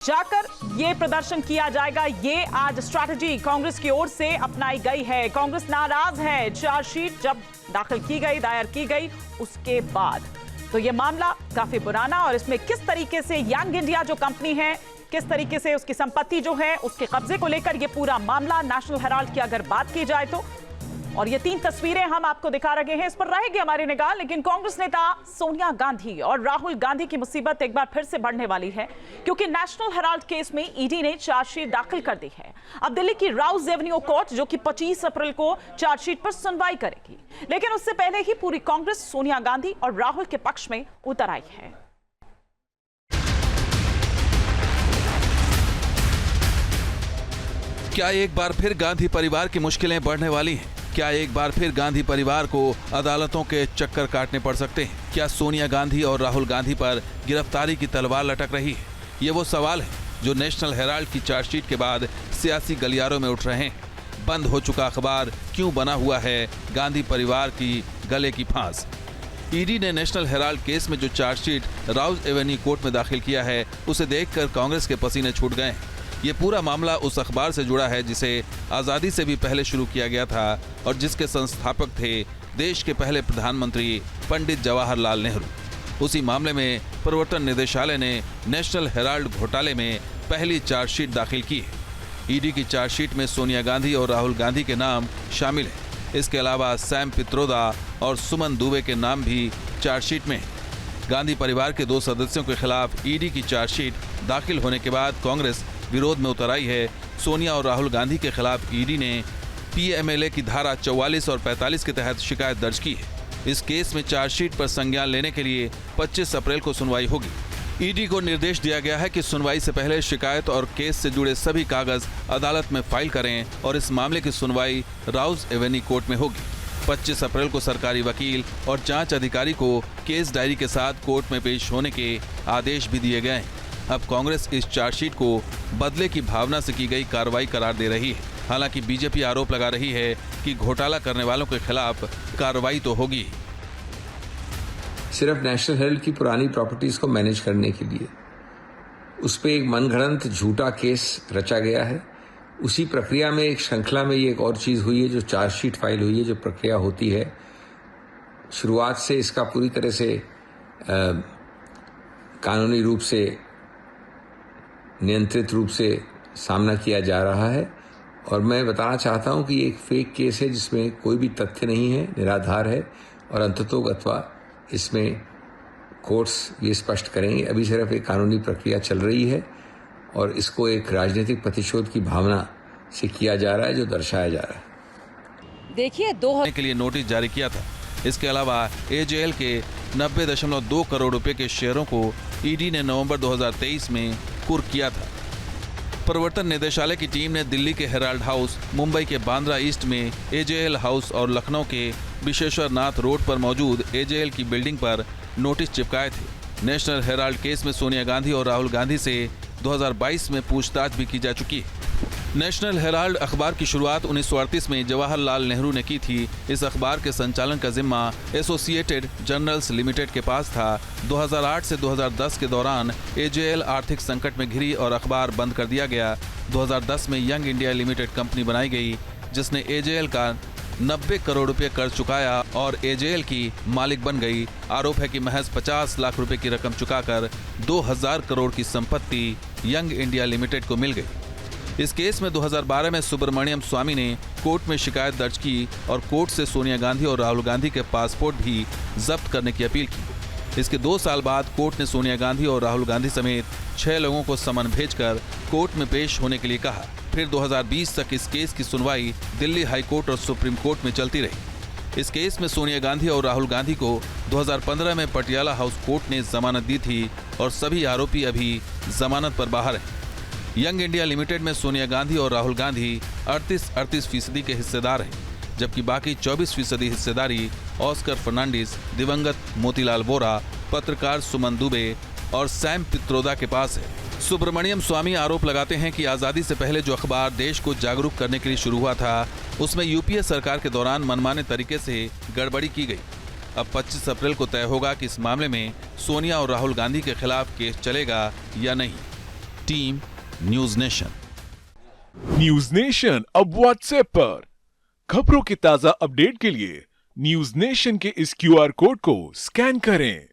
जाकर ये प्रदर्शन किया जाएगा, ये आज स्ट्रैटेजी कांग्रेस की ओर से अपनाई गई है। कांग्रेस नाराज है। चार्जशीट जब दायर की गई उसके बाद तो ये मामला काफी पुराना और इसमें किस तरीके से यंग इंडिया जो कंपनी है, किस तरीके से उसकी संपत्ति जो है उसके कब्जे को लेकर ये पूरा मामला नेशनल हेराल्ड की अगर बात की जाए तो, और ये 3 तस्वीरें हम आपको दिखा रहे हैं, इस पर रहेगी हमारी निगाह। लेकिन कांग्रेस नेता सोनिया गांधी और राहुल गांधी की मुसीबत एक बार फिर से बढ़ने वाली है, क्योंकि नेशनल हेराल्ड केस में ईडी ने चार्जशीट दाखिल कर दी है। अब दिल्ली की राउज एवेन्यू कोर्ट जो कि 25 अप्रैल को चार्जशीट पर सुनवाई करेगी, लेकिन उससे पहले ही पूरी कांग्रेस सोनिया गांधी और राहुल के पक्ष में उतर आई है। क्या एक बार फिर गांधी परिवार की मुश्किलें बढ़ने वाली हैं? क्या एक बार फिर गांधी परिवार को अदालतों के चक्कर काटने पड़ सकते हैं? क्या सोनिया गांधी और राहुल गांधी पर गिरफ्तारी की तलवार लटक रही है? ये वो सवाल है जो नेशनल हेराल्ड की चार्जशीट के बाद सियासी गलियारों में उठ रहे हैं। बंद हो चुका अखबार क्यों बना हुआ है गांधी परिवार की गले की फांस? ईडी ने नेशनल हेराल्ड केस में जो चार्जशीट राउज एवेन्यू कोर्ट में दाखिल किया है, उसे देखकर कांग्रेस के पसीने छूट गए हैं। ये पूरा मामला उस अखबार से जुड़ा है जिसे आज़ादी से भी पहले शुरू किया गया था और जिसके संस्थापक थे देश के पहले प्रधानमंत्री पंडित जवाहरलाल नेहरू। उसी मामले में प्रवर्तन निदेशालय ने नेशनल हेराल्ड घोटाले में पहली चार्जशीट दाखिल की है। ईडी की चार्जशीट में सोनिया गांधी और राहुल गांधी के नाम शामिल हैं। इसके अलावा सैम पित्रोदा और सुमन दुबे के नाम भी चार्जशीट में हैं। गांधी परिवार के 2 सदस्यों के खिलाफ ईडी की चार्जशीट दाखिल होने के बाद कांग्रेस विरोध में उतर आई है। सोनिया और राहुल गांधी के खिलाफ ईडी ने पीएमएलए की धारा 44 और 45 के तहत शिकायत दर्ज की है। इस केस में चार्जशीट पर संज्ञान लेने के लिए 25 अप्रैल को सुनवाई होगी। ईडी को निर्देश दिया गया है कि सुनवाई से पहले शिकायत और केस से जुड़े सभी कागज अदालत में फाइल करें और इस मामले की सुनवाई राउज एवेन्यू कोर्ट में होगी। 25 अप्रैल को सरकारी वकील और जांच अधिकारी को केस डायरी के साथ कोर्ट में पेश होने के आदेश भी दिए गए हैं। अब कांग्रेस इस चार्जशीट को बदले की भावना से की गई कार्रवाई करार दे रही है। हालांकि बीजेपी आरोप लगा रही है कि घोटाला करने वालों के खिलाफ कार्रवाई तो होगी। सिर्फ नेशनल हेराल्ड की पुरानी प्रॉपर्टीज को मैनेज करने के लिए उस पर एक मनगढ़ंत झूठा केस रचा गया है। उसी प्रक्रिया में एक श्रृंखला में ये एक और चीज हुई है जो चार्जशीट फाइल हुई है, जो प्रक्रिया होती है। शुरुआत से इसका पूरी तरह से कानूनी रूप से नियंत्रित रूप से सामना किया जा रहा है और मैं बताना चाहता हूं कि ये एक फेक केस है जिसमें कोई भी तथ्य नहीं है, निराधार है और अंततोगत्वा इसमें कोर्ट्स ये स्पष्ट करेंगे। अभी सिर्फ एक कानूनी प्रक्रिया चल रही है और इसको एक राजनीतिक प्रतिशोध की भावना से किया जा रहा है जो दर्शाया जा रहा है। देखिए के लिए नोटिस जारी किया था। इसके अलावा एजेएल के 90.2 करोड़ रुपए के शेयरों को ईडी ने नवंबर 2023 में कुर्क किया था। प्रवर्तन निदेशालय की टीम ने दिल्ली के हेराल्ड हाउस, मुंबई के बांद्रा ईस्ट में एजेएल हाउस और लखनऊ के विश्वेश्वर नाथ रोड पर मौजूद एजेएल की बिल्डिंग पर नोटिस चिपकाए थे। नेशनल हेराल्ड केस में सोनिया गांधी और राहुल गांधी से 2022 में पूछताछ भी की जा चुकी है। नेशनल हेराल्ड अखबार की शुरुआत 1938 में जवाहरलाल नेहरू ने की थी। इस अखबार के संचालन का जिम्मा एसोसिएटेड जर्नल्स लिमिटेड के पास था। 2008 से 2010 के दौरान एजेएल आर्थिक संकट में घिरी और अखबार बंद कर दिया गया। 2010 में यंग इंडिया लिमिटेड कंपनी बनाई गई जिसने एजेएल का 90 करोड़ रुपए कर्ज चुकाया और एजेएल की मालिक बन गई। आरोप है कि महज 50 लाख रुपए की रकम चुकाकर 2000 करोड़ की संपत्ति यंग इंडिया लिमिटेड को मिल गई। इस केस में 2012 में सुब्रमण्यम स्वामी ने कोर्ट में शिकायत दर्ज की और कोर्ट से सोनिया गांधी और राहुल गांधी के पासपोर्ट भी जब्त करने की अपील की। इसके 2 साल बाद कोर्ट ने सोनिया गांधी और राहुल गांधी समेत 6 लोगों को समन भेजकर कोर्ट में पेश होने के लिए कहा। फिर 2020 तक इस केस की सुनवाई दिल्ली हाई कोर्ट और सुप्रीम कोर्ट में चलती रही। इस केस में सोनिया गांधी और राहुल गांधी को 2015 में पटियाला हाउस कोर्ट ने जमानत दी थी और सभी आरोपी अभी जमानत पर बाहर हैं। यंग इंडिया लिमिटेड में सोनिया गांधी और राहुल गांधी 38% के हिस्सेदार हैं, जबकि बाकी 24% हिस्सेदारी ऑस्कर फर्नांडिस, दिवंगत मोतीलाल वोरा, पत्रकार सुमन दुबे और सैम पित्रोदा के पास है। सुब्रमण्यम स्वामी आरोप लगाते हैं कि आज़ादी से पहले जो अखबार देश को जागरूक करने के लिए शुरू हुआ था, उसमें यूपीए सरकार के दौरान मनमाने तरीके से गड़बड़ी की गई। अब 25 अप्रैल को तय होगा कि इस मामले में सोनिया और राहुल गांधी के खिलाफ केस चलेगा या नहीं। Team news nation. News nation अब व्हाट्सएप पर। खबरों के ताजा अपडेट के लिए न्यूज नेशन के इस QR कोड को स्कैन करें।